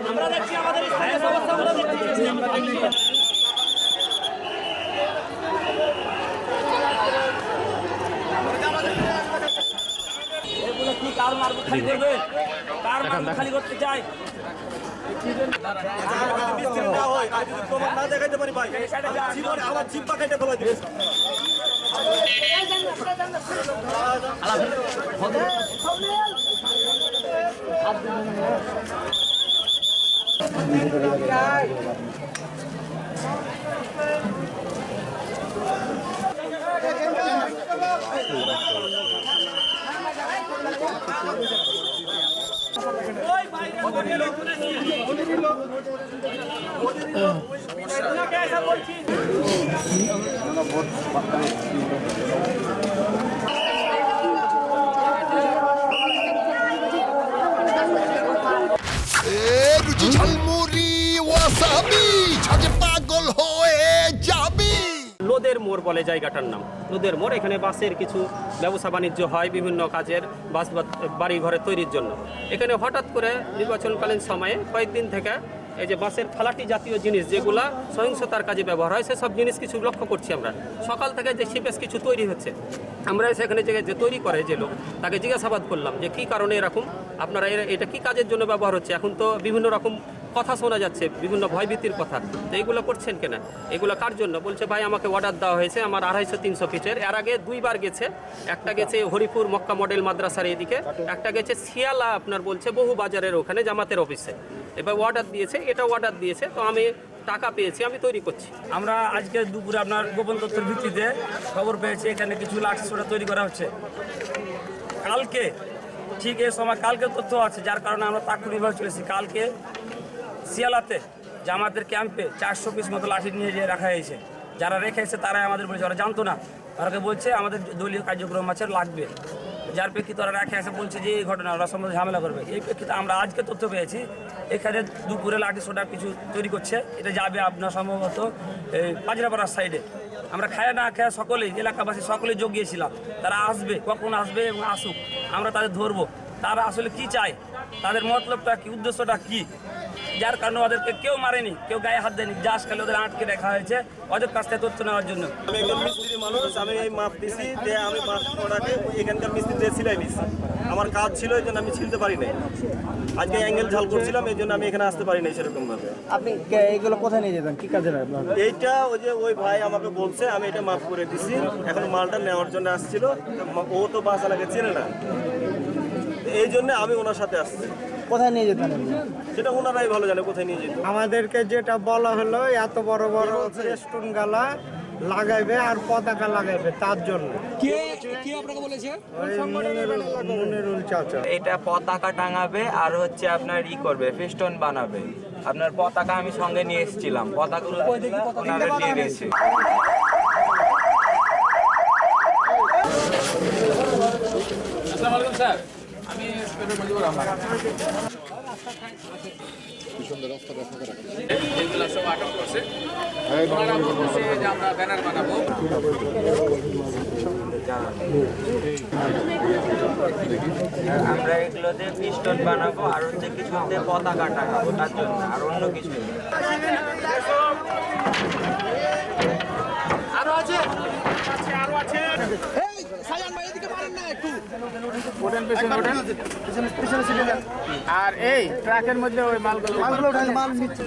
আমরা দেখছি আমাদের স্থানীয় সমস্যা আমরা দেখছি এগুলো কি কার মার্গ খালি করবে কার মার্গ খালি করতে চাই না দেখাইতে পারি ভাই আমার জিব্বা কেটে ফেলা দিবে লোদের মোড় বলে জায়গাটার নাম লোদের মোড়। এখানে বাসের কিছু ব্যবসা বাণিজ্য হয় বিভিন্ন কাজের, বাস বাড়ি ঘরে তৈরির জন্য। এখানে হঠাৎ করে নির্বাচনকালীন সময়ে কয়েকদিন থেকে এই যে বাসের ফালাটি জাতীয় জিনিস যেগুলা সহিংসতার কাজে ব্যবহার হয় সেসব জিনিস কিছু লক্ষ্য করছি আমরা। সকাল থেকে যে শিপেস কিছু তৈরি হচ্ছে, আমরা সেখানে যে তৈরি করে যে লোক তাকে জিজ্ঞাসাবাদ করলাম যে কী কারণে এরকম আপনারা এটা কি কাজের জন্য ব্যবহার হচ্ছে। এখন তো বিভিন্ন রকম কথা শোনা যাচ্ছে, বিভিন্ন ভয়ভীতির কথা, তো এইগুলো করছেন কেন, এগুলো কার জন্য? বলছে ভাই আমাকে অর্ডার দেওয়া হয়েছে আমার 250-300 ফিটের। এর আগে দুইবার গেছে, একটা গেছে হরিপুর মক্কা মডেল মাদ্রাসার এদিকে, একটা গেছে শিয়ালা আপনার বলছে বহু বাজারের ওখানে জামাতের অফিসে। এবার অর্ডার দিয়েছে, এটা অর্ডার দিয়েছে, তো আমি টাকা পেয়েছি, আমি তৈরি করছি। আমরা আজকে দুপুরে আপনার গোপন তথ্যের ভিত্তিতে খবর পেয়েছি এখানে কিছু লাঠি সোটা তৈরি করা হচ্ছে। কালকে ঠিক এই সময় কালকে তথ্য আছে, যার কারণে আমরা তাৎক্ষণিকভাবে চলেছি। কালকে শিয়ালাতে জামাতের ক্যাম্পে 400 পিস মতো লাঠি নিয়ে যেয়ে রাখা হয়েছে। যারা রেখেছে তারাই আমাদের বলেছে, ওরা জানতো না, ওরাকে বলছে আমাদের দলীয় কার্যক্রম আছে লাগবে, যার প্রেক্ষিতে ওরা রেখে এসে বলছে যে এই ঘটনা ওরা সম্বন্ধে ঝামেলা করবে। এই প্রেক্ষিতে আমরা আজকে তথ্য পেয়েছি এখানে দুপুরে লাঠি সোটা কিছু তৈরি করছে। এটা যাবে আপনার সম্ভবত এই পাজরাপাড়ার সাইডে। আমরা খায় না খায় সকলেই এলাকাবাসী সকলেই যোগ দিয়েছিলাম, তারা আসবে, কখন আসবে এবং আসুক, আমরা তাদের ধরবো। তারা আসলে কি চায়, তাদের মতলবটা কি, উদ্দেশ্যটা কি, যার কারণে ওদেরকে কেউ মারেনি, কেউ গায়ে হাত দেয়নি, জাস্ট খালি ওদের আটকে রাখা হয়েছে ওদের কাছ থেকে তথ্য নেওয়ার জন্য। আমি একজন মিস্ত্রি মানুষ, আমি এই মাপ দিছি যে আমি মাপ করাকে এখানকার মিস্ত্রি দিয়ে সিলাই দিচ্ছি। আমার কাজ ছিল এই জন্য আমি ছিলতে পারি নাই। আজকে অ্যাঙ্গেল ঝাল করছিলাম এই জন্য আমি এখানে আসতে পারি নাই সেরকমভাবে। আপনি এইগুলো কোথায় নিয়ে যেতেন, কি কাজে? এইটা ওই ভাই আমাকে বলছে, আমি এটা মাপ করে দিছি, এখন মালটা নেওয়ার জন্য আসছিল। ও তো বাস আলাকে চেনে না, এই জন্য আমি ওনার সাথে আসছি। কোথায় নিয়ে যেতেন? সেটা ওনারাই ভালো জানে কোথায় নিয়ে যেত। আমাদেরকে যেটা বলা হলো এত বড় বড় ফেস্টুন গালা লাগাইবে আর পতাকা লাগাইবে, তার জন্য। কে আপনাকে বলেছে? মনিরুল চাচা। এটা পতাকা টাঙাবে আর হচ্ছে আপনার করবে, ফেস্টন বানাবে। আপনার পতাকা আমি সঙ্গে নিয়ে এসেছিলাম, পতাকাগুলো ওনারা দিয়ে দিয়েছে। আসসালামু আলাইকুম স্যার, আমি মুজিবুর রহমান। এগুলো সব আটক করছে, ওনারা বলতেছে যে আমরা ব্যানার বানাবো। আমরা এগুলোতে পিস্টন বানাবো আর হচ্ছে কিছুতে পতাকা টাঙাবো, তার জন্য, আর অন্য কিছু নেই। আরো আছে, আর এই ট্রাকের মধ্যে ওই মালগুলো উঠান, মাল নিচ্ছে।